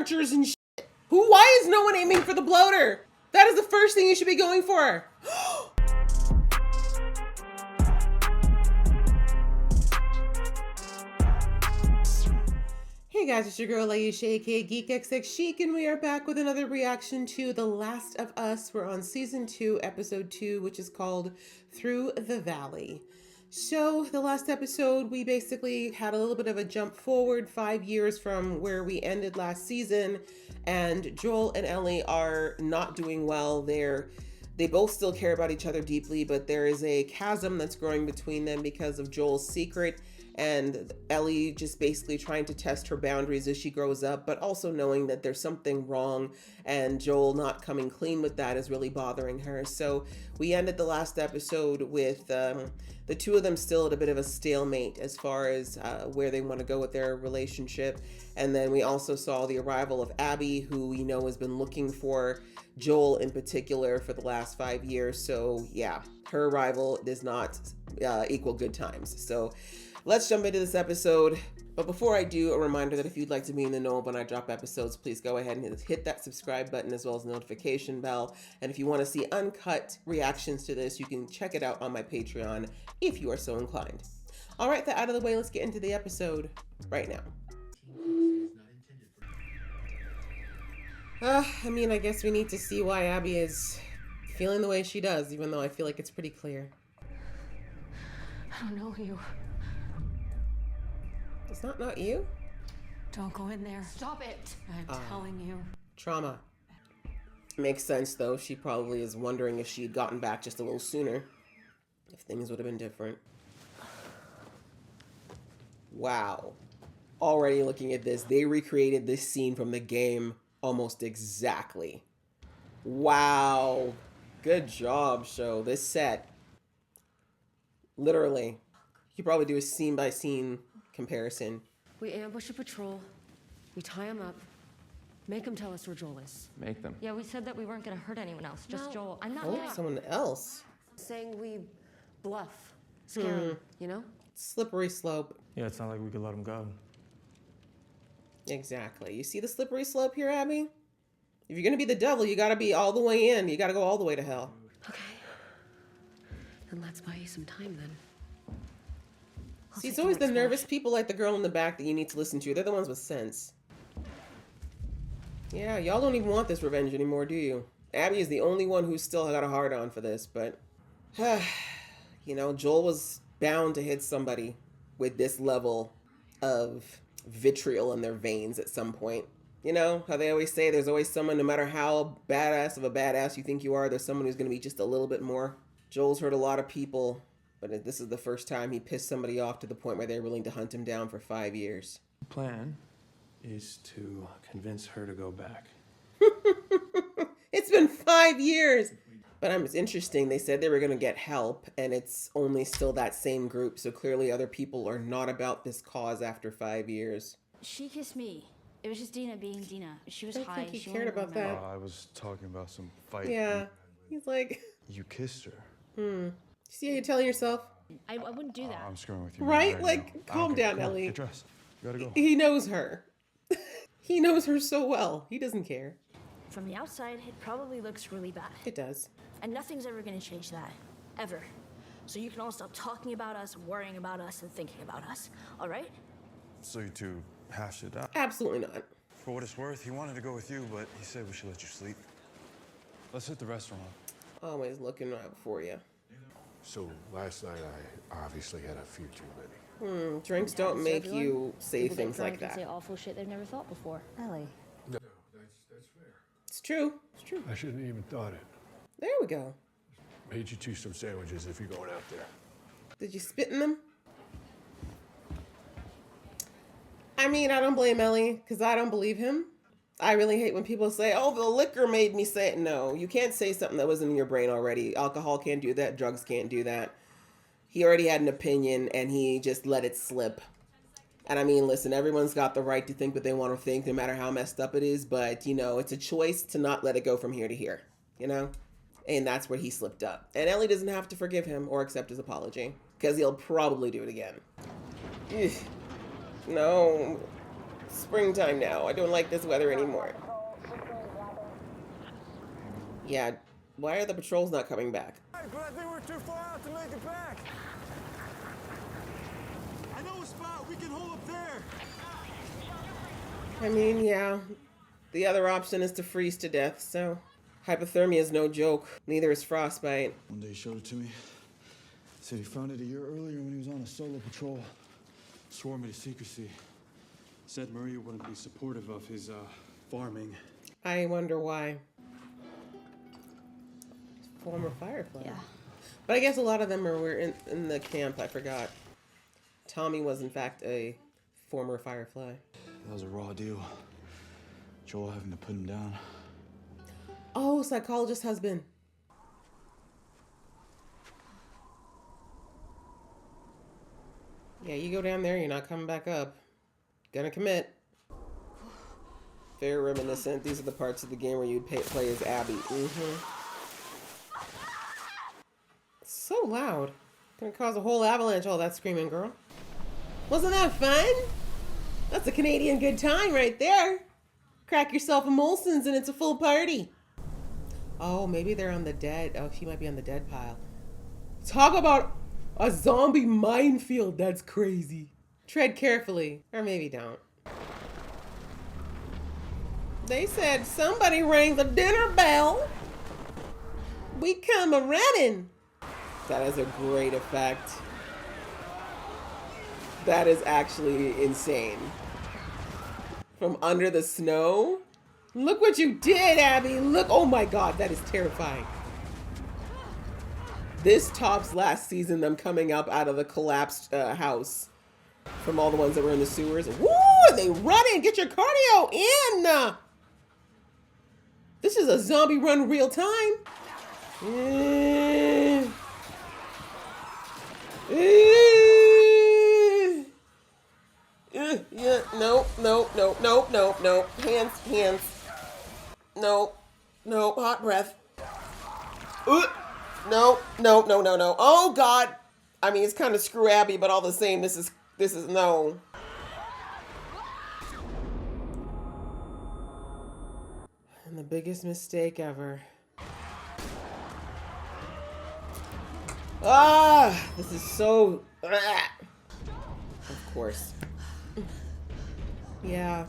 archers and shit. Why is no one aiming for the bloater? That is the first thing you should be going for. Hey guys, it's your girl Aisha, aka GeekXX Chic, and we are back with another reaction to The Last of Us. We're on Season 2, Episode 2, which is called Through the Valley. So, the last episode, we basically had a little bit of a jump forward 5 years from where we ended last season, and Joel and Ellie are not doing well. They both still care about each other deeply, but there is a chasm that's growing between them because of Joel's secret, and Ellie just basically trying to test her boundaries as she grows up, but also knowing that there's something wrong, and Joel not coming clean with that is really bothering her. So we ended the last episode with the two of them still at a bit of a stalemate as far as where they want to go with their relationship. And then we also saw the arrival of Abby, who we know has been looking for Joel in particular for the last 5 years. So yeah, her arrival does not equal good times. So let's jump into this episode. But before I do, a reminder that if you'd like to be in the know when I drop episodes, please go ahead and hit that subscribe button as well as the notification bell. And if you want to see uncut reactions to this, you can check it out on my Patreon if you are so inclined. All right, that out of the way, let's get into the episode right now. I guess we need to see why Abby is feeling the way she does, even though I feel like it's pretty clear. I don't know you. It's not you? Don't go in there. Stop it. I'm telling you. Trauma. Makes sense, though. She probably is wondering if she'd gotten back just a little sooner, if things would have been different. Wow. Already looking at this, they recreated this scene from the game almost exactly. Wow. Good job, show. This set. Literally. You could probably do a scene-by-scene comparison. We ambush a patrol. We tie him up. Make him tell us where Joel is. Make them. Yeah, we said that we weren't gonna hurt anyone else, just No. Joel. I'm not Oh, someone else. Saying we bluff. Scare him, you know? Slippery slope. Yeah, it's not like we could let him go. Exactly. You see the slippery slope here, Abby? If you're gonna be the devil, you gotta be all the way in. You gotta go all the way to hell. Okay. Then let's buy you some time then. See, it's always the nervous people like the girl in the back that you need to listen to. They're the ones with sense. Yeah, y'all don't even want this revenge anymore, do you? Abby is the only one who's still got a hard-on for this, but... you know, Joel was bound to hit somebody with this level of vitriol in their veins at some point. You know, how they always say there's always someone, no matter how badass of a badass you think you are, there's someone who's going to be just a little bit more. Joel's hurt a lot of people, but this is the first time he pissed somebody off to the point where they're willing to hunt him down for 5 years. The plan is to convince her to go back. It's been 5 years! But it's interesting, they said they were going to get help, and it's only still that same group, so clearly other people are not about this cause after 5 years. She kissed me. It was just Dina being Dina. She was I don't high. think he She cared wanted to about that. remember. I was talking about some fight. Yeah, he's like, You kissed her. see how you're telling yourself? I wouldn't do that. I'm screwing with you. Right? now. Like, calm down, Come on, Ellie. get dressed. You gotta go. He knows her. He knows her so well. He doesn't care. From the outside, it probably looks really bad. It does. And nothing's ever gonna change that. Ever. So you can all stop talking about us, worrying about us, and thinking about us. All right? So you two hashed it out. Absolutely not. For what it's worth, he wanted to go with you, but he said we should let you sleep. Let's hit the restaurant. Always looking out for you. So last night I obviously had a few too many. Drinks don't make you say People get things like drunk and say that. awful shit they've never thought before. Ellie. No, that's fair. It's true. It's true. I shouldn't have even thought it. There we go. Made you two some sandwiches if you're going out there. Did you spit in them? I mean, I don't blame Ellie, because I don't believe him. I really hate when people say, oh, the liquor made me say it. No, you can't say something that wasn't in your brain already. Alcohol can't do that. Drugs can't do that. He already had an opinion, and he just let it slip. And I mean, listen, everyone's got the right to think what they want to think, no matter how messed up it is. But, you know, it's a choice to not let it go from here to here, you know? And that's where he slipped up. And Ellie doesn't have to forgive him or accept his apology, because he'll probably do it again. Ugh. No. springtime now. I don't like this weather anymore. Yeah, why are the patrols not coming back? But I think we're too far out to make it back. I know a spot we can hold up there. I mean, yeah, the other option is to freeze to death, so hypothermia is no joke. Neither is frostbite. One day he showed it to me. Said he found it a year earlier when he was on a solo patrol. Swore me to secrecy. Said Maria wouldn't be supportive of his, farming. I wonder why. Former Firefly. Yeah. But I guess a lot of them were in the camp, I forgot. Tommy was, in fact, a former Firefly. That was a raw deal. Joel having to put him down. Oh, psychologist husband. Yeah, you go down there, you're not coming back up. Gonna commit. Very reminiscent. These are the parts of the game where you'd play as Abby. So loud. Gonna cause a whole avalanche, all that screaming, girl. Wasn't that fun? That's a Canadian good time right there. Crack yourself a Molson's and it's a full party. Oh, maybe they're on the dead. Oh, she might be on the dead pile. Talk about a zombie minefield. That's crazy. Tread carefully. Or maybe don't. They said somebody rang the dinner bell. We come a-running. That is a great effect. That is actually insane. From under the snow? Look what you did, Abby. Look. Oh my God, that is terrifying. This tops last season, them coming up out of the collapsed house from all the ones that were in the sewers. Woo! They run in. Get your cardio in. This is a zombie run real time. Yeah, no. Hands. No, hot breath. No. Oh God. I mean, it's kind of screw Abby, but all the same, this is no. And the biggest mistake ever. This is so. Of course. Yeah,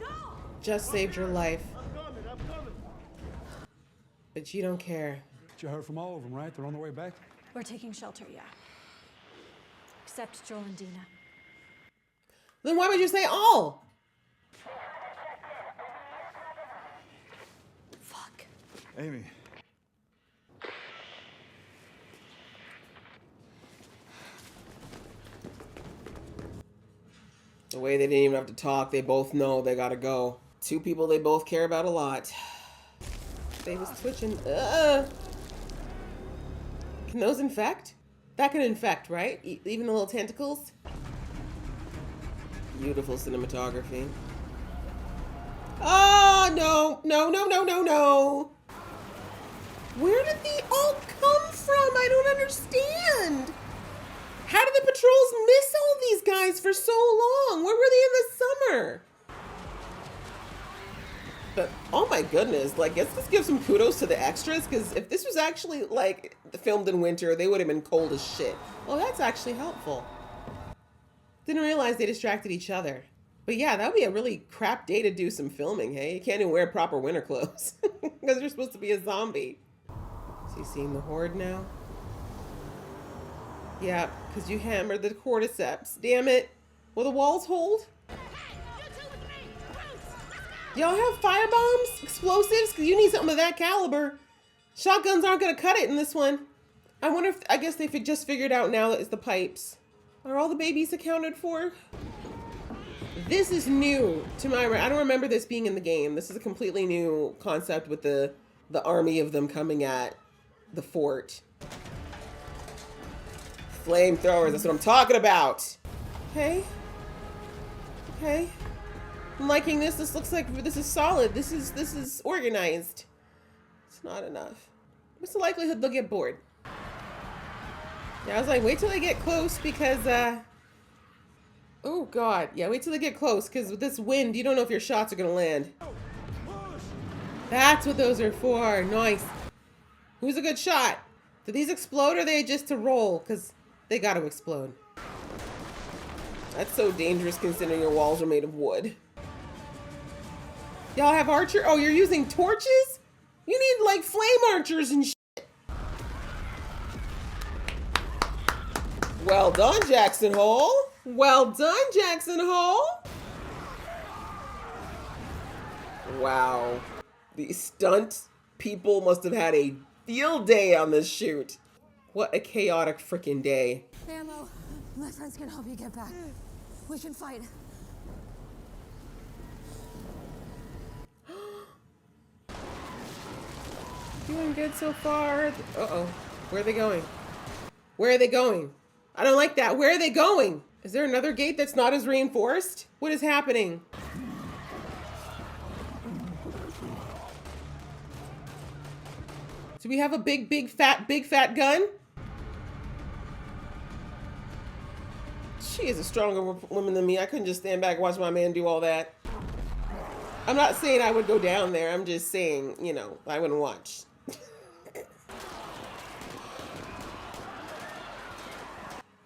just saved your life. I'm coming. But you don't care. You heard from all of them, right? They're on their way back? We're taking shelter, yeah. Except Joel and Dina. Then why would you say all? Fuck. Amy. The way they didn't even have to talk, they both know they gotta go. Two people they both care about a lot. They was twitching. Can those infect? That can infect, right? Even the little tentacles? Beautiful cinematography. Oh, no. Where did they all come from? I don't understand. How did the patrols miss all these guys for so long? Where were they in the summer? But, oh my goodness, like, let's just give some kudos to the extras, because if this was actually, like, filmed in winter, they would have been cold as shit. Oh, that's actually helpful. Didn't realize they distracted each other. But yeah, that would be a really crap day to do some filming, hey? You can't even wear proper winter clothes, because you're supposed to be a zombie. So you seeing the horde now? Yeah, because you hammered the cordyceps. Damn it. Will the walls hold? Y'all have firebombs? Explosives? Because you need something of that caliber. Shotguns aren't going to cut it in this one. I wonder if, I guess they just figured out now that it's the pipes. Are all the babies accounted for? This is new to my, I don't remember this being in the game. This is a completely new concept with the army of them coming at the fort. Flamethrowers, that's what I'm talking about. Hey. I'm liking this. This looks like this is solid. This is organized. It's not enough. What's the likelihood they'll get bored? Yeah, I was like, wait till they get close because Oh God, yeah, wait till they get close, because with this wind, you don't know if your shots are gonna land. That's what those are for. Nice. Who's a good shot? Do these explode or are they just to roll? Because they gotta explode. That's so dangerous considering your walls are made of wood. Y'all have archer? Oh, you're using torches? You need like flame archers and shit. Well done, Jackson Hole. Well done, Jackson Hole. Wow. The stunt people must have had a field day on this shoot. What a chaotic freaking day. Ammo. My friends can help you get back. We can fight. Doing good so far. Uh-oh. Where are they going? Where are they going? I don't like that. Where are they going? Is there another gate that's not as reinforced? What is happening? Do we have a big fat gun? She is a stronger woman than me. I couldn't just stand back and watch my man do all that. I'm not saying I would go down there. I'm just saying, you know, I wouldn't watch.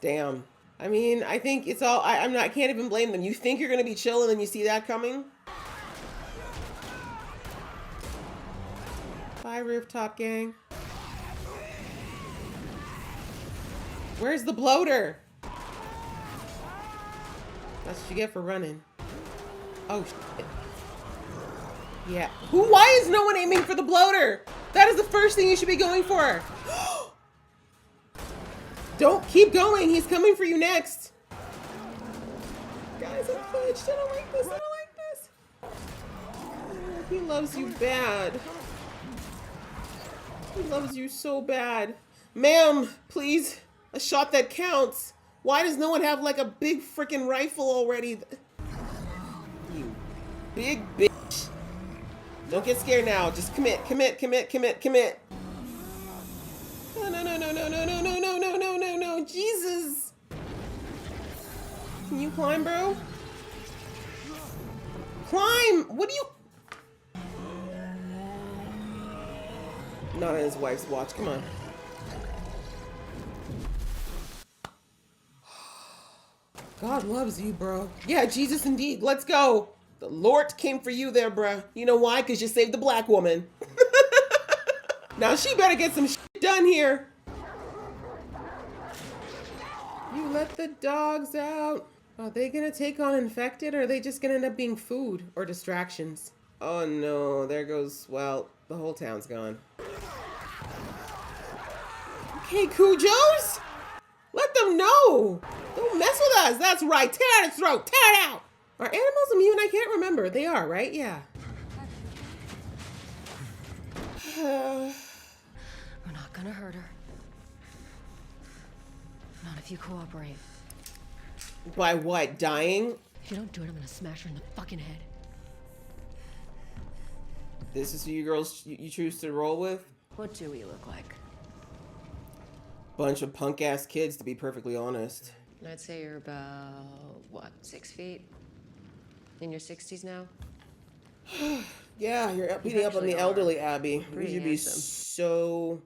Damn. I mean, I think it's all, I can't even blame them. You think you're going to be chill and then you see that coming? Bye, rooftop gang. Where's the bloater? That's what you get for running. Oh, shit. Yeah. Why is no one aiming for the bloater? That is the first thing you should be going for. Don't keep going. He's coming for you next. Guys, I'm glitched. I don't like this. I don't like this. Oh, he loves you bad. He loves you so bad. Ma'am, please. A shot that counts. Why does no one have like a big freaking rifle already? You big bitch. Don't get scared now. Just commit. No. Jesus. Can you climb, bro? Climb! What do you... Not on his wife's watch. Come on. God loves you, bro. Yeah, Jesus indeed. Let's go. The Lord came for you there, bro. You know why? Because you saved the black woman. Now she better get some shit done here. You let the dogs out. Are they gonna take on infected or are they just gonna end up being food or distractions? Oh no, there goes, well, the whole town's gone. Okay, Cujos? Let them know. Don't mess with us. That's right. Tear out its throat. Tear it out. Are animals immune? I can't remember. They are, right? Yeah. We're not gonna hurt her. Not if you cooperate. By what? Dying? If you don't do it, I'm gonna smash her in the fucking head. This is who you girls you choose to roll with? What do we look like? Bunch of punk ass kids, to be perfectly honest. I'd say you're about, what, 6 feet? In your 60s now? Yeah, you're beating up on the actually are elderly, Abby. You pretty should be handsome.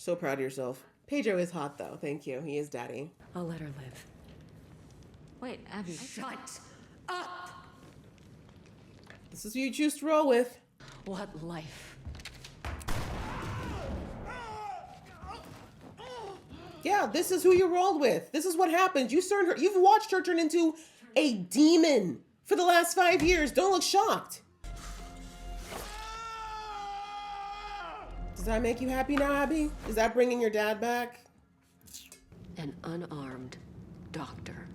so proud of yourself. Pedro is hot though. Thank you. He is daddy. I'll let her live. Wait, Abby. Shut up! This is who you choose to roll with. What life? Yeah, this is who you rolled with. This is what happens. You've watched her turn into a demon for the last 5 years. Don't look shocked. Does that make you happy now, Abby? Is that bringing your dad back? An unarmed doctor.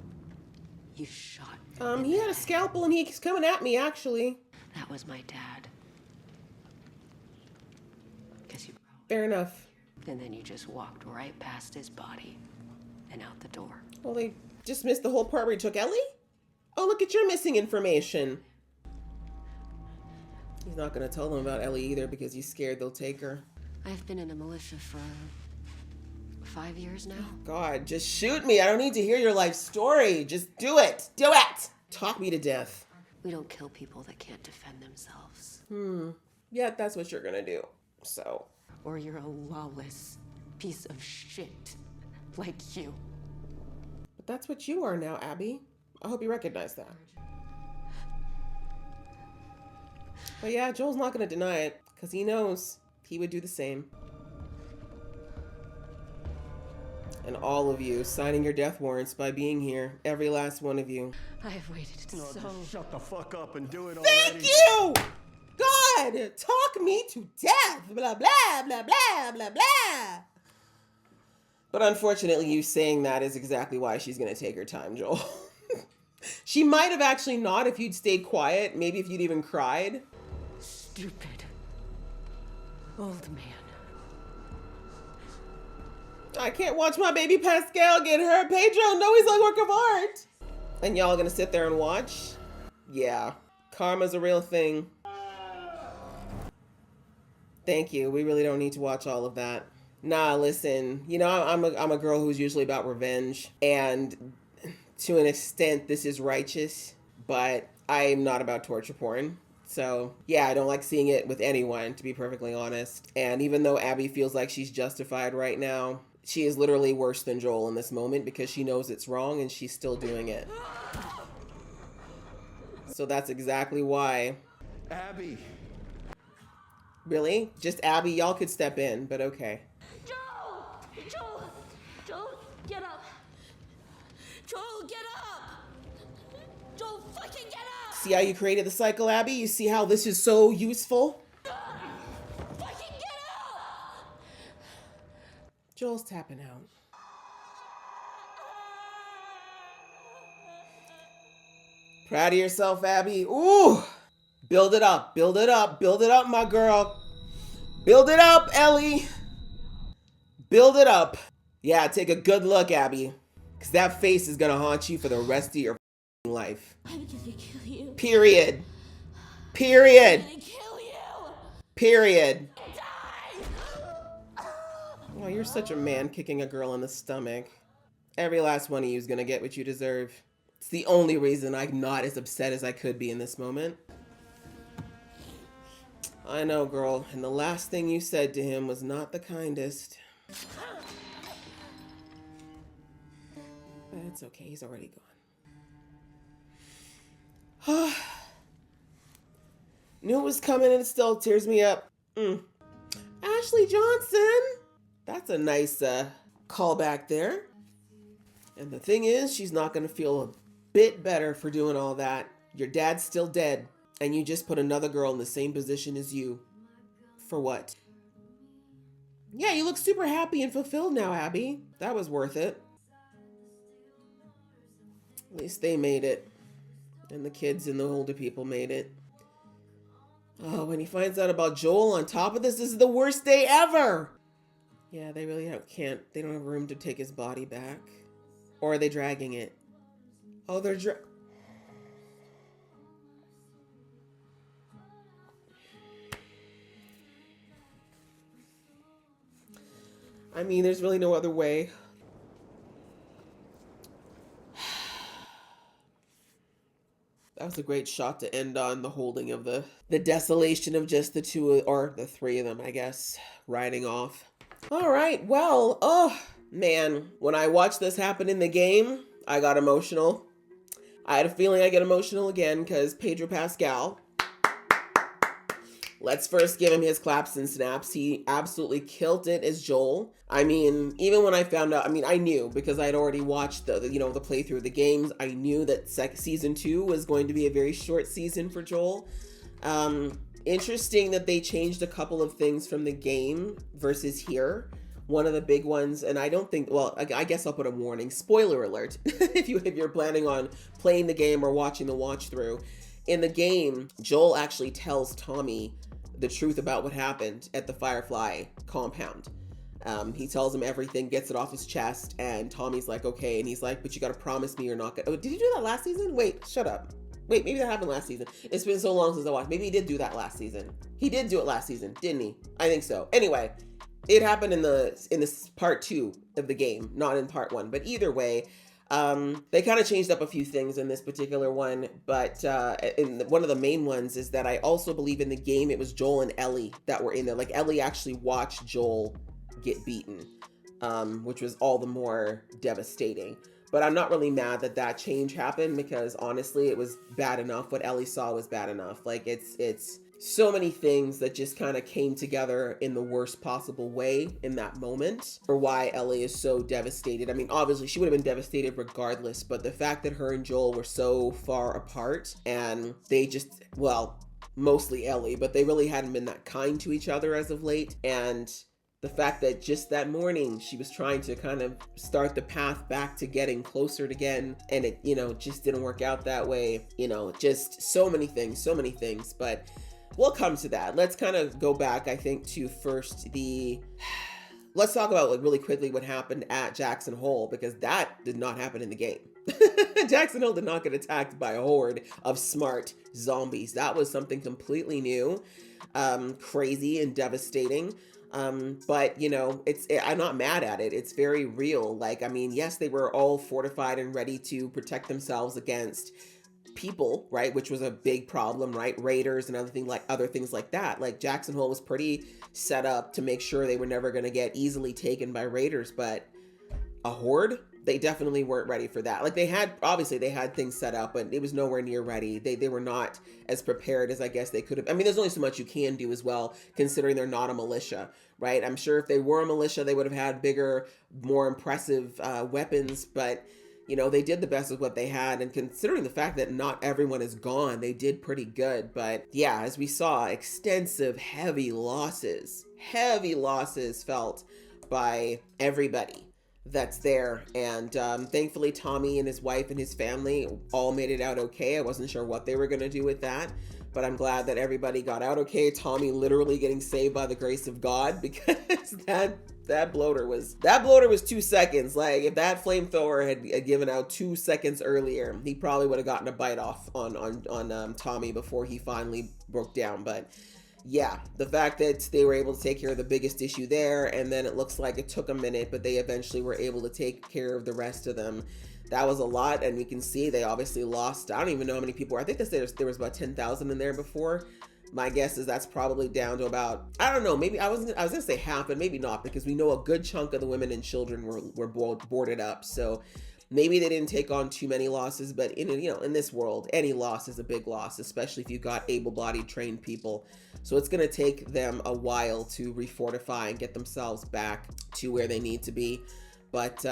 You shot. He had a scalpel and he's coming at me, actually. That was my dad. Guess you broke. Fair enough. And then you just walked right past his body and out the door. Well, they just missed the whole part where he took Ellie? Oh, look at your missing information. He's not going to tell them about Ellie either because he's scared they'll take her. I've been in a militia for 5 years now? God, just shoot me. I don't need to hear your life story. Just do it. Do it. Talk me to death. We don't kill people that can't defend themselves. Yeah, that's what you're gonna do. So, Or you're a lawless piece of shit like you. but that's what you are now, Abby. I hope you recognize that. But yeah, Joel's not gonna deny it, because he knows he would do the same. And all of you signing your death warrants by being here. Every last one of you. I have waited so. Just shut the fuck up and do it Thank already. you! God, talk me to death. Blah, blah, blah, blah, blah, blah. But unfortunately, you saying that is exactly why she's going to take her time, Joel. She might have actually not if you'd stayed quiet. Maybe if you'd even cried. Stupid old man. I can't watch my baby Pascal get hurt. Pedro, no, he's a work of art. And y'all gonna sit there and watch? Yeah. Karma's a real thing. Thank you. We really don't need to watch all of that. Nah, listen. You know, I'm a girl who's usually about revenge. And to an extent, this is righteous. But I'm not about torture porn. So, yeah, I don't like seeing it with anyone, to be perfectly honest. And even though Abby feels like she's justified right now, she is literally worse than Joel in this moment because she knows it's wrong and she's still doing it. So that's exactly why. Abby. Really? Just Abby? Y'all could step in, but okay. Joel! Joel! Joel, get up! Joel, get up! Joel, fucking get up! See how you created the cycle, Abby? You see how this is so useful? Fucking get up! Joel's tapping out. Proud of yourself, Abby. Ooh! Build it up, build it up, build it up, my girl. Build it up, Ellie. Build it up. Yeah, take a good look, Abby. Because that face is going to haunt you for the rest of your life. I'm gonna kill you. Period. Period. I'm gonna kill you! Period. Die! Oh, you're such a man kicking a girl in the stomach. Every last one of you is going to get what you deserve. It's the only reason I'm not as upset as I could be in this moment. I know, girl, and the last thing you said to him was not the kindest. But it's okay, he's already gone. Knew it was coming and it still tears me up. Ashley Johnson! That's a nice callback there. And the thing is, she's not going to feel a bit better for doing all that. Your dad's still dead, and you just put another girl in the same position as you. For what? Yeah, you look super happy and fulfilled now, Abby. That was worth it. At least they made it. And the kids and the older people made it. Oh, when he finds out about Joel on top of this is the worst day ever. Yeah, they really they don't have room to take his body back. Or are they dragging it? Oh, they're I mean, there's really no other way. That was a great shot to end on, the holding of the desolation of just the two, or the three of them, I guess, riding off. All right, well, oh, man, when I watched this happen in the game, I got emotional. I had a feeling I'd get emotional again because Pedro Pascal. Let's first give him his claps and snaps. He absolutely killed it as Joel. I mean, even when I found out, I mean, I knew because I'd already watched the playthrough of the games. I knew that season 2 was going to be a very short season for Joel. Interesting that they changed a couple of things from the game versus here. One of the big ones, and I don't think, well, I guess I'll put a warning. Spoiler alert. if you're planning on playing the game or watching the watch through. In the game, Joel actually tells Tommy the truth about what happened at the Firefly compound. He tells him everything, gets it off his chest, and Tommy's like, okay. And he's like, but you gotta promise me you're not gonna... Oh, did you do that last season? Wait, shut up. Wait, maybe that happened last season. It's been so long since I watched. Maybe he did do that last season. He did do it last season, didn't he? I think so. Anyway, it happened in this part 2 of the game, not in part 1. But either way, they kind of changed up a few things in this particular one. But one of the main ones is that I also believe in the game it was Joel and Ellie that were in there. Like Ellie actually watched Joel get beaten, which was all the more devastating. But I'm not really mad that that change happened, because honestly, it was bad enough. What Ellie saw was bad enough. Like it's so many things that just kind of came together in the worst possible way in that moment for why Ellie is so devastated. I mean, obviously she would have been devastated regardless, but the fact that her and Joel were so far apart, and they just, well, mostly Ellie, but they really hadn't been that kind to each other as of late. And the fact that just that morning she was trying to kind of start the path back to getting closer again, and it, just didn't work out that way. Just so many things, but we'll come to that. Let's kind of go back, I think, to first let's talk about, like, really quickly what happened at Jackson Hole, because that did not happen in the game. Jackson Hole did not get attacked by a horde of smart zombies. That was something completely new, crazy and devastating. But I'm not mad at it. It's very real. Like, I mean, yes, they were all fortified and ready to protect themselves against people, right? Which was a big problem, right? Raiders and other things like that. Like, Jackson Hole was pretty set up to make sure they were never going to get easily taken by raiders, but a horde, they definitely weren't ready for that. Like, they had things set up, but it was nowhere near ready. They were not as prepared as I guess they could have. I mean, there's only so much you can do as well, considering they're not a militia, right? I'm sure if they were a militia, they would have had bigger, more impressive weapons, but they did the best with what they had. And considering the fact that not everyone is gone, they did pretty good. But yeah, as we saw, extensive, heavy losses felt by everybody that's there. And thankfully, Tommy and his wife and his family all made it out okay. I wasn't sure what they were going to do with that, but I'm glad that everybody got out okay. Tommy literally getting saved by the grace of God, because that bloater was 2 seconds. Like, if that flamethrower had given out 2 seconds earlier, he probably would have gotten a bite off on Tommy before he finally broke down. But yeah, the fact that they were able to take care of the biggest issue there, and then it looks like it took a minute, but they eventually were able to take care of the rest of them. That was a lot, and we can see they obviously lost. I don't even know how many people were. I think there was about 10,000 in there before. My guess is that's probably down to about, I don't know, maybe I was gonna say half, but maybe not, because we know a good chunk of the women and children were boarded up. So maybe they didn't take on too many losses, but in this world, any loss is a big loss, especially if you got able-bodied trained people. So it's gonna take them a while to refortify and get themselves back to where they need to be. But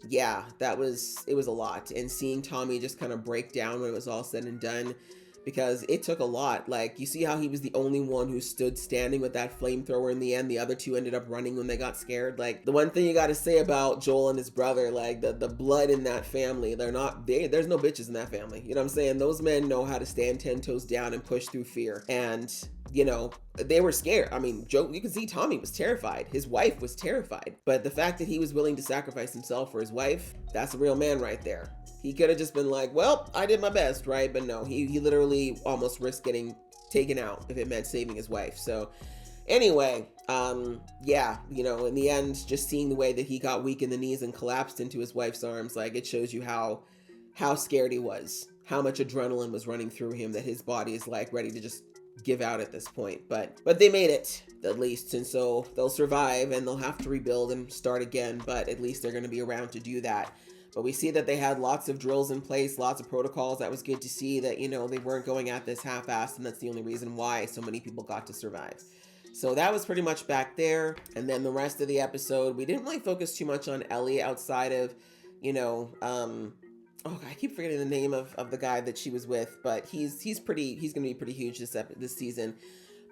yeah, it was a lot. And seeing Tommy just kind of break down when it was all said and done, because it took a lot. Like, you see how he was the only one who stood standing with that flamethrower in the end. The other two ended up running when they got scared. Like, the one thing you got to say about Joel and his brother, like, the blood in that family, there's no bitches in that family. You know what I'm saying? Those men know how to stand 10 toes down and push through fear. And they were scared. I mean, Joe, you can see Tommy was terrified. His wife was terrified. But the fact that he was willing to sacrifice himself for his wife, that's a real man right there. He could have just been like, well, I did my best, right? But no, he literally almost risked getting taken out if it meant saving his wife. So anyway, yeah, in the end, just seeing the way that he got weak in the knees and collapsed into his wife's arms, like, it shows you how scared he was, how much adrenaline was running through him, that his body is like ready to just give out at this point. But they made it, at least, and so they'll survive, and they'll have to rebuild and start again, but at least they're going to be around to do that. But we see that they had lots of drills in place, lots of protocols. That was good to see that, they weren't going at this half-assed, and that's the only reason why so many people got to survive. So that was pretty much back there. And then the rest of the episode, we didn't really focus too much on Ellie outside of, I keep forgetting the name of the guy that she was with, but he's going to be pretty huge this season.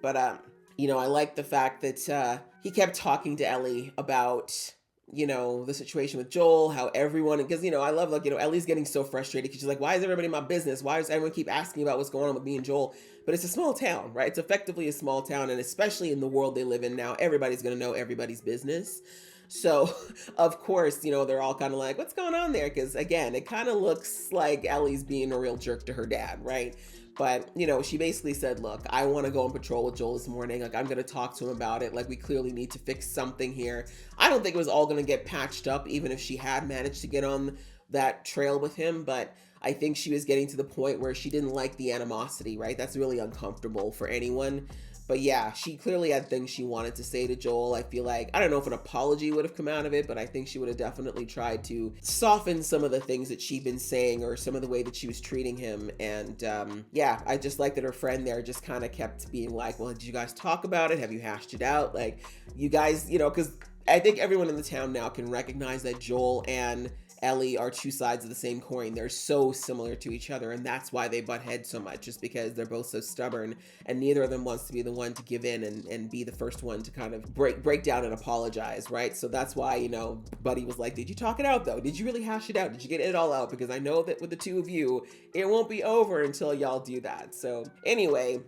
But, I like the fact that he kept talking to Ellie about, the situation with Joel, how everyone, because, I love, like, Ellie's getting so frustrated because she's like, why is everybody in my business? Why does everyone keep asking about what's going on with me and Joel? But it's a small town, right? It's effectively a small town. And especially in the world they live in now, everybody's going to know everybody's business. So, of course, they're all kind of like, what's going on there? Because, again, it kind of looks like Ellie's being a real jerk to her dad, right? But, you know, she basically said, look, I want to go on patrol with Joel this morning. Like, I'm going to talk to him about it. Like, we clearly need to fix something here. I don't think it was all going to get patched up, even if she had managed to get on that trail with him. But I think she was getting to the point where she didn't like the animosity, right? That's really uncomfortable for anyone. But yeah, she clearly had things she wanted to say to Joel. I feel like, I don't know if an apology would have come out of it, but I think she would have definitely tried to soften some of the things that she'd been saying or some of the way that she was treating him. And yeah, I just like that her friend there just kind of kept being like, well, did you guys talk about it? Have you hashed it out? Like, you guys, you know, because I think everyone in the town now can recognize that Joel and Ellie are two sides of the same coin. They're so similar to each other, and that's why they butt heads so much, just because they're both so stubborn, and neither of them wants to be the one to give in and be the first one to kind of break down and apologize, right? So that's why, you know, Buddy was like, did you talk it out though? Did you really hash it out? Did you get it all out? Because I know that with the two of you, it won't be over until y'all do that. So anyway,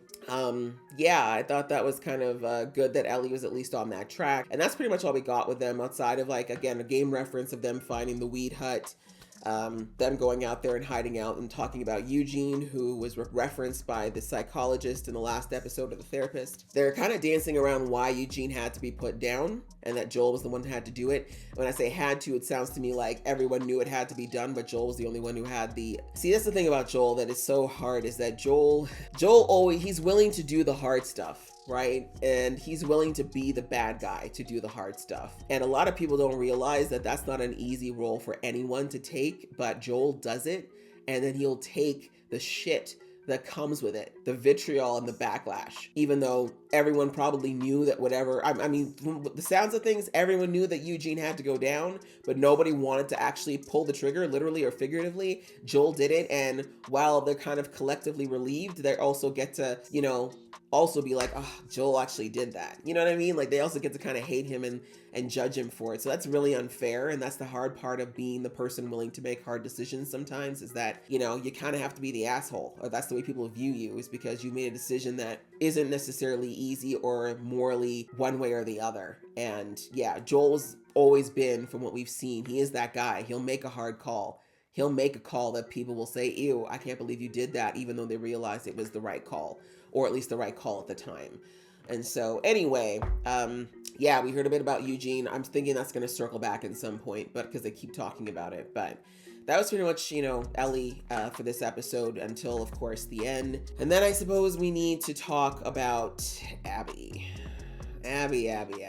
yeah, I thought that was kind of good that Ellie was at least on that track. And that's pretty much all we got with them outside of, like, again, a game reference of them finding the weed hut, them going out there and hiding out and talking about Eugene, who was referenced by the psychologist in the last episode of The Therapist. They're kind of dancing around why Eugene had to be put down and that Joel was the one who had to do it. When I say had to, it sounds to me like everyone knew it had to be done, but Joel was the only one who had the... See, that's the thing about Joel that is so hard, is that Joel always, he's willing to do the hard stuff, right? And he's willing to be the bad guy to do the hard stuff. And a lot of people don't realize that that's not an easy role for anyone to take, but Joel does it, and then he'll take the shit that comes with it, the vitriol and the backlash, even though everyone probably knew that whatever, I mean, the sounds of things, everyone knew that Eugene had to go down, but nobody wanted to actually pull the trigger, literally or figuratively. Joel did it, and while they're kind of collectively relieved, they also get to, you know, also be like, oh, Joel actually did that. You know what I mean? Like, they also get to kind of hate him and judge him for it. So that's really unfair. And that's the hard part of being the person willing to make hard decisions sometimes, is that, you know, you kind of have to be the asshole, or that's the way people view you, is because you made a decision that isn't necessarily easy or morally one way or the other. And yeah, Joel's always been, from what we've seen, he is that guy. He'll make a hard call. He'll make a call that people will say, ew, I can't believe you did that, even though they realized it was the right call, or at least the right call at the time. And so anyway, yeah, we heard a bit about Eugene. I'm thinking that's going to circle back at some point, but because they keep talking about it. But that was pretty much, you know, Ellie for this episode until, of course, the end. And then I suppose we need to talk about Abby. Abby.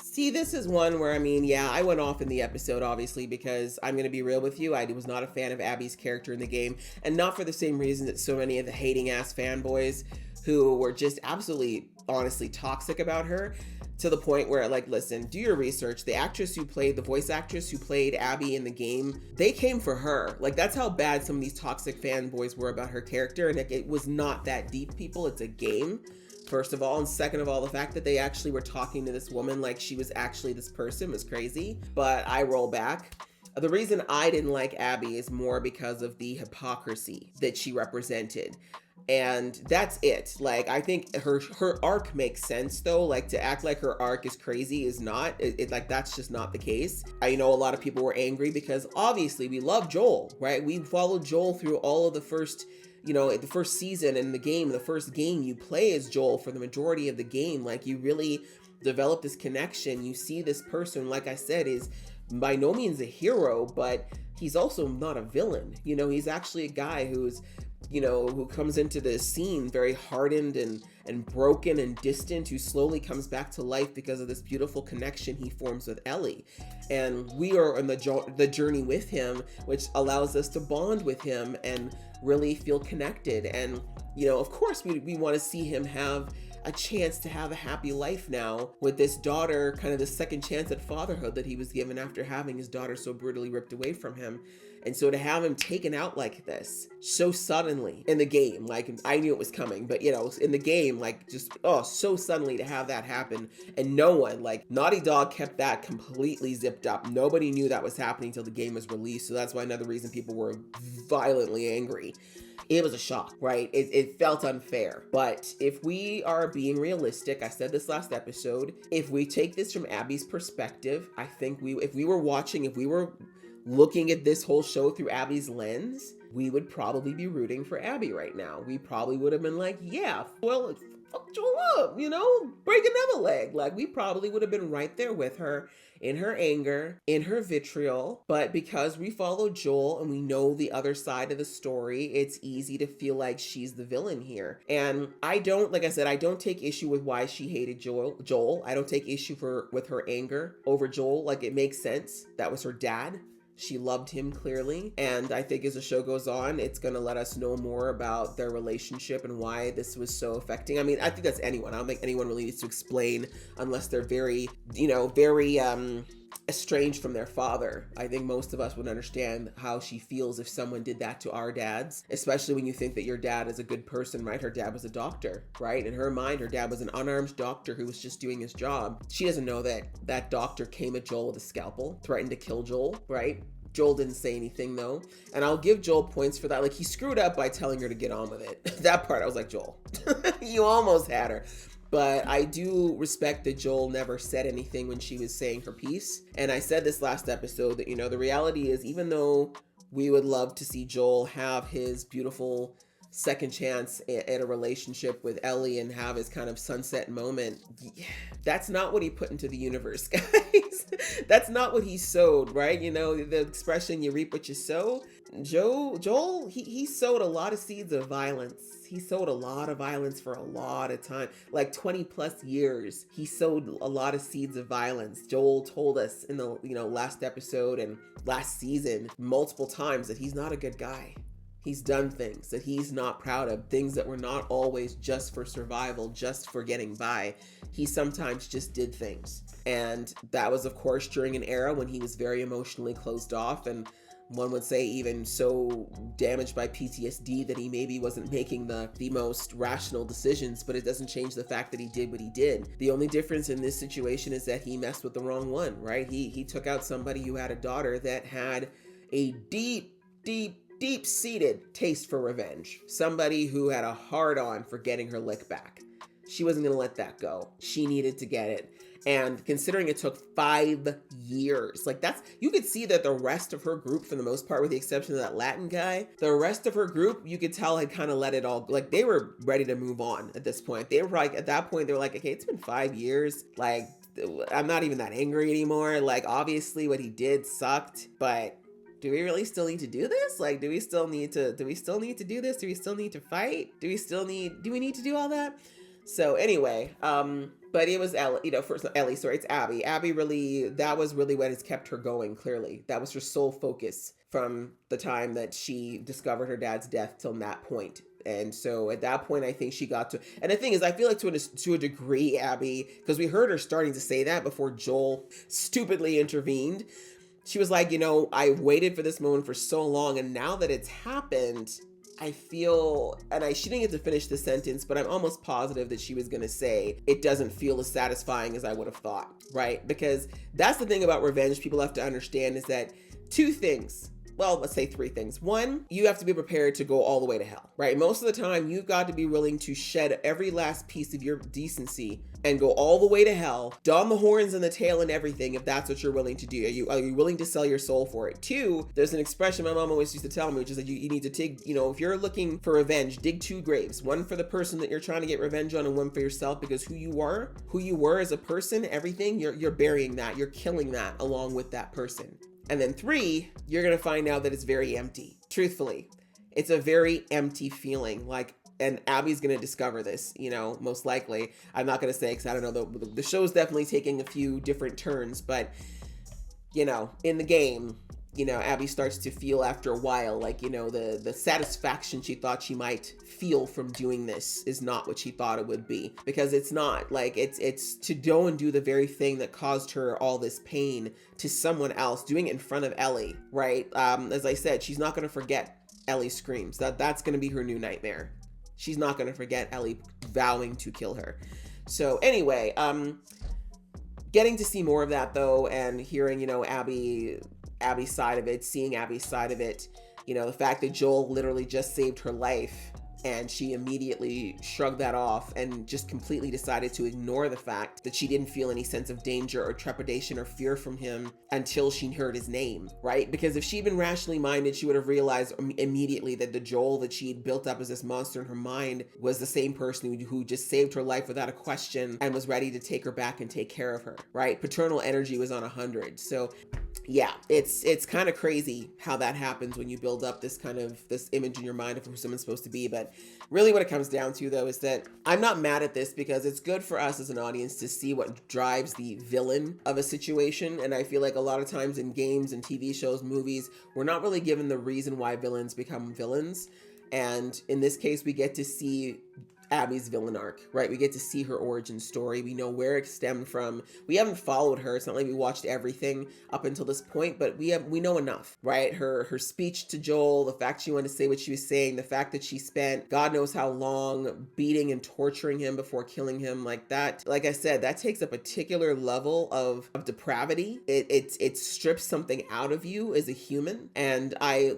See, this is one where, I mean, yeah, I went off in the episode, obviously, because I'm going to be real with you. I was not a fan of Abby's character in the game, and not for the same reason that so many of the hating-ass fanboys who were just absolutely, honestly toxic about her, to the point where, like, listen, do your research. The voice actress who played Abby in the game, they came for her. Like, that's how bad some of these toxic fanboys were about her character, and it was not that deep, people. It's a game, first of all, and second of all, the fact that they actually were talking to this woman like she was actually this person was crazy. But I roll back. The reason I didn't like Abby is more because of the hypocrisy that she represented. And that's it. Like, I think her arc makes sense, though. Like, to act like her arc is crazy is not. Like, that's just not the case. I know a lot of people were angry because obviously we love Joel, right? We followed Joel through all of the first, you know, the first season in the game. The first game you play as Joel for the majority of the game. Like, you really develop this connection. You see this person, like I said, is by no means a hero, but he's also not a villain. You know, he's actually a guy who's, you know, who comes into the scene very hardened and broken and distant, who slowly comes back to life because of this beautiful connection he forms with Ellie. And we are on the journey with him, which allows us to bond with him and really feel connected. And, you know, of course we want to see him have a chance to have a happy life now with this daughter, kind of the second chance at fatherhood that he was given after having his daughter so brutally ripped away from him. And so to have him taken out like this so suddenly in the game, like, I knew it was coming, but, you know, in the game, like, just, oh, so suddenly to have that happen. And no one, like, Naughty Dog kept that completely zipped up. Nobody knew that was happening until the game was released. So that's why another reason people were violently angry. It was a shock, right? It felt unfair. But if we are being realistic, I said this last episode, if we take this from Abby's perspective, I think if we were looking at this whole show through Abby's lens, we would probably be rooting for Abby right now. We probably would have been like, yeah, well, fuck Joel up, you know, break another leg. Like, we probably would have been right there with her in her anger, in her vitriol. But because we follow Joel and we know the other side of the story, it's easy to feel like she's the villain here. And I don't, like I said, I don't take issue with why she hated Joel. I don't take issue with her anger over Joel. Like, it makes sense. That was her dad. She loved him clearly. And I think as the show goes on, it's going to let us know more about their relationship and why this was so affecting. I mean, I think that's anyone. I don't think anyone really needs to explain unless they're very estranged from their father. I think most of us would understand how she feels if someone did that to our dads, especially when you think that your dad is a good person, right? Her dad was a doctor, right? In her mind, her dad was an unarmed doctor who was just doing his job. She doesn't know that that doctor came at Joel with a scalpel, threatened to kill Joel, right? Joel didn't say anything though. And I'll give Joel points for that. Like, he screwed up by telling her to get on with it. That part, I was like, Joel, you almost had her. But I do respect that Joel never said anything when she was saying her piece. And I said this last episode that, you know, the reality is, even though we would love to see Joel have his beautiful second chance at a relationship with Ellie and have his kind of sunset moment, that's not what he put into the universe, guys. That's not what he sowed, right? You know, the expression, you reap what you sow. Joel, he sowed a lot of seeds of violence. He sowed a lot of violence for a lot of time, like 20 plus years. He sowed a lot of seeds of violence. Joel told us in the, last episode and last season multiple times that he's not a good guy. He's done things that he's not proud of, things that were not always just for survival, just for getting by. He sometimes just did things. And that was, of course, during an era when he was very emotionally closed off, and one would say even so damaged by PTSD that he maybe wasn't making the most rational decisions, but it doesn't change the fact that he did what he did. The only difference in this situation is that he messed with the wrong one, right? He took out somebody who had a daughter that had a deep-seated taste for revenge. Somebody who had a hard-on for getting her lick back. She wasn't going to let that go. She needed to get it. And considering it took 5 years, like you could see that the rest of her group, for the most part, with the exception of that Latin guy, the rest of her group, you could tell had kind of let it all, like they were ready to move on at this point. They were like, at that point, they were like, okay, it's been 5 years. Like, I'm not even that angry anymore. Like, obviously what he did sucked, but do we really still need to do this? Like, do we still need to do this? Do we still need to fight? Do we need to do all that? So anyway, but it was Ellie, it's Abby. Abby really, that was really what has kept her going, clearly. That was her sole focus from the time that she discovered her dad's death till that point. And so at that point, I think she got to, and the thing is, I feel like to a degree, Abby, because we heard her starting to say that before Joel stupidly intervened. She was like, I waited for this moment for so long, and now that it's happened, I feel, she didn't get to finish the sentence, but I'm almost positive that she was going to say, it doesn't feel as satisfying as I would have thought, right? Because that's the thing about revenge people have to understand, is that 2 things. Well, let's say 3 things. 1, you have to be prepared to go all the way to hell, right? Most of the time, you've got to be willing to shed every last piece of your decency and go all the way to hell, don the horns and the tail and everything, if that's what you're willing to do. Are you willing to sell your soul for it? 2, there's an expression my mom always used to tell me, which is that you need to dig, if you're looking for revenge, dig 2 graves. One for the person that you're trying to get revenge on, and one for yourself, because who you were as a person, everything, you're burying that, you're killing that along with that person. And then 3, you're going to find out that it's very empty. Truthfully, it's a very empty feeling. And Abby's going to discover this, most likely. I'm not going to say, because I don't know, the show's definitely taking a few different turns, but, in the game, Abby starts to feel after a while, like, the satisfaction she thought she might feel from doing this is not what she thought it would be, because it's not. Like, it's to go and do the very thing that caused her all this pain to someone else, doing it in front of Ellie, right? As I said, she's not going to forget Ellie's screams. That's going to be her new nightmare. She's not going to forget Ellie vowing to kill her. So anyway, getting to see more of that though, and hearing, Abby's side of it, seeing Abby's side of it, the fact that Joel literally just saved her life And she immediately shrugged that off and just completely decided to ignore the fact that she didn't feel any sense of danger or trepidation or fear from him until she heard his name, right? Because if she'd been rationally minded, she would have realized immediately that the Joel that she had built up as this monster in her mind was the same person who just saved her life without a question and was ready to take her back and take care of her, right? Paternal energy was on 100. So yeah, it's kind of crazy how that happens when you build up this image in your mind of who someone's supposed to be. But really what it comes down to, though, is that I'm not mad at this because it's good for us as an audience to see what drives the villain of a situation. And I feel like a lot of times in games and TV shows, movies, we're not really given the reason why villains become villains. And in this case, we get to see Abby's villain arc, right? We get to see her origin story. We know where it stemmed from. We haven't followed her. It's not like we watched everything up until this point, but we know enough, right? Her speech to Joel, the fact she wanted to say what she was saying, the fact that she spent God knows how long beating and torturing him before killing him, like that. Like I said, that takes a particular level of depravity. It strips something out of you as a human. And I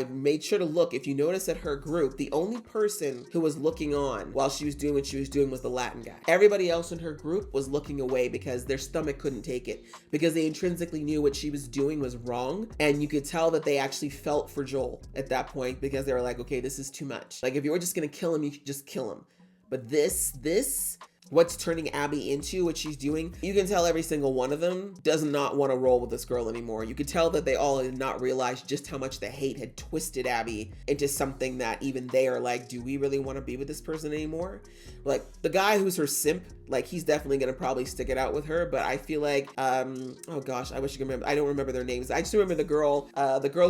made sure to look. If you notice at her group, the only person who was looking on while she was doing what she was doing was the Latin guy. Everybody else in her group was looking away because their stomach couldn't take it, because they intrinsically knew what she was doing was wrong. And you could tell that they actually felt for Joel at that point, because they were like, okay, this is too much. Like, if you were just gonna kill him, you could just kill him. But this what's turning Abby into what she's doing, you can tell every single one of them does not want to roll with this girl anymore. You could tell that they all did not realize just how much the hate had twisted Abby into something that even they are like, do we really want to be with this person anymore? Like, the guy who's her simp, like, he's definitely going to probably stick it out with her, but I feel like, oh gosh, I wish I could remember. I don't remember their names. I just remember the girl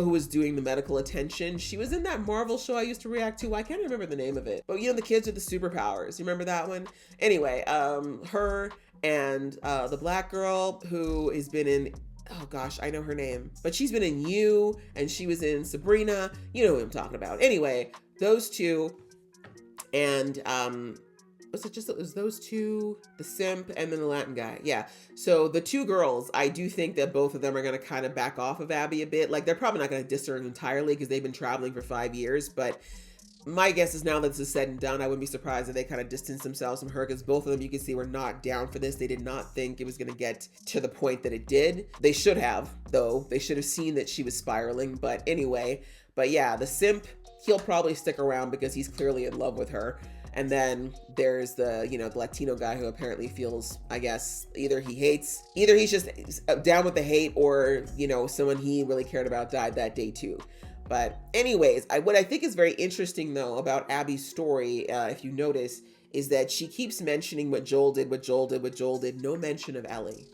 who was doing the medical attention. She was in that Marvel show I used to react to. I can't remember the name of it, but you know, the kids with the superpowers. You remember that one? Anyway, her and the black girl who has been in, oh gosh, I know her name, but she's been in You, and she was in Sabrina. You know what I'm talking about. Anyway, those two, and it was those two, the simp and then the Latin guy. Yeah. So the two girls, I do think that both of them are going to kind of back off of Abby a bit. Like, they're probably not going to diss her entirely because they've been traveling for 5 years, but my guess is now that this is said and done, I wouldn't be surprised if they kind of distanced themselves from her, because both of them, you can see, were not down for this. They did not think it was going to get to the point that it did. They should have, though. They should have seen that she was spiraling. But anyway, yeah, the simp, he'll probably stick around because he's clearly in love with her. And then there's the Latino guy who apparently feels, I guess, either he's just down with the hate, or, someone he really cared about died that day too. But anyways, what I think is very interesting, though, about Abby's story, if you notice, is that she keeps mentioning what Joel did. No mention of Ellie.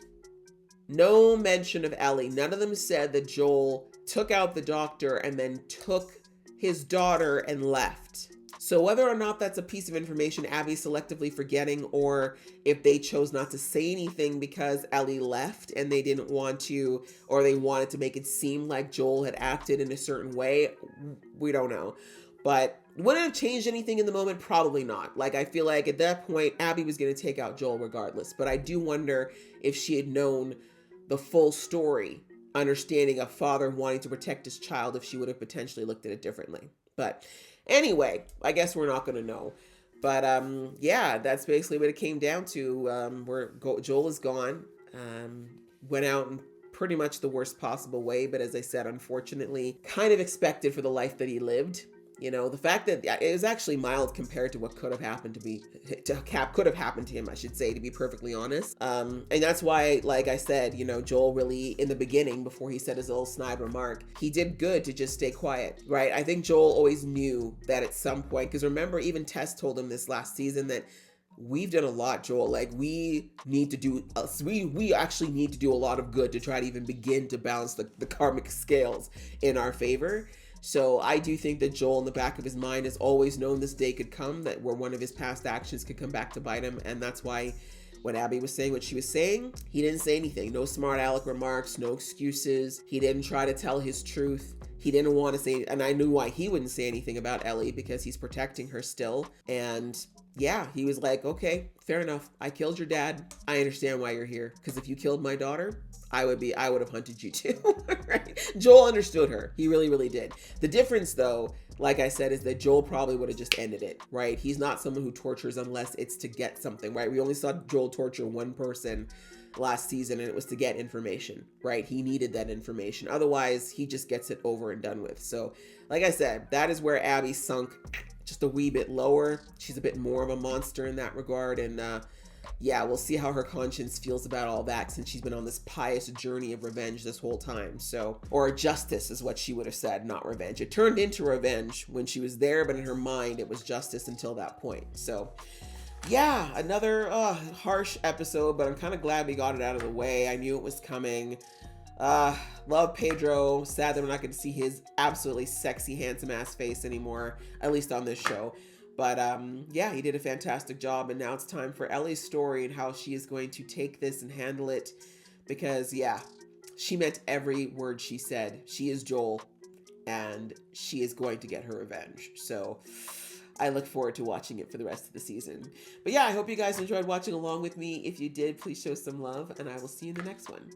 No mention of Ellie. None of them said that Joel took out the doctor and then took his daughter and left. So whether or not that's a piece of information Abby's selectively forgetting, or if they chose not to say anything because Ellie left and they didn't want to, or they wanted to make it seem like Joel had acted in a certain way, we don't know. But would it have changed anything in the moment? Probably not. Like, I feel like at that point, Abby was going to take out Joel regardless. But I do wonder if she had known the full story, understanding a father wanting to protect his child, if she would have potentially looked at it differently. But anyway, I guess we're not going to know. But yeah, that's basically what it came down to. Joel is gone. Went out in pretty much the worst possible way. But as I said, unfortunately, kind of expected for the life that he lived. The fact that it was actually mild compared to what could have happened to him, I should say, to be perfectly honest. And that's why, like I said, Joel really, in the beginning, before he said his little snide remark, he did good to just stay quiet, right? I think Joel always knew that at some point, because remember, even Tess told him this last season that we've done a lot, Joel. Like, we actually need to do a lot of good to try to even begin to balance the karmic scales in our favor. So I do think that Joel, in the back of his mind, has always known this day could come, that where one of his past actions could come back to bite him. And that's why when Abby was saying what she was saying, he didn't say anything. No smart aleck remarks, no excuses. He didn't try to tell his truth. He didn't want to say, and I knew why he wouldn't say anything about Ellie, because he's protecting her still. And yeah, he was like, okay, fair enough. I killed your dad. I understand why you're here. Because if you killed my daughter, I would have hunted you too. Right? Joel understood her. He really, really did. The difference, though, like I said, is that Joel probably would have just ended it, right? He's not someone who tortures unless it's to get something, right? We only saw Joel torture one person last season, and it was to get information, right? He needed that information. Otherwise, he just gets it over and done with. So, like I said, that is where Abby sunk just a wee bit lower. She's a bit more of a monster in that regard, and yeah, we'll see how her conscience feels about all that, since she's been on this pious journey of revenge this whole time. So, or justice is what she would have said, not revenge. It turned into revenge when she was there, but in her mind, it was justice until that point. So, yeah, another harsh episode, but I'm kind of glad we got it out of the way. I knew it was coming. Love Pedro. Sad that we're not going to see his absolutely sexy, handsome ass face anymore, at least on this show. But yeah, he did a fantastic job, and now it's time for Ellie's story and how she is going to take this and handle it, because yeah, she meant every word she said. She is Joel, and she is going to get her revenge. So I look forward to watching it for the rest of the season. But yeah, I hope you guys enjoyed watching along with me. If you did, please show some love, and I will see you in the next one.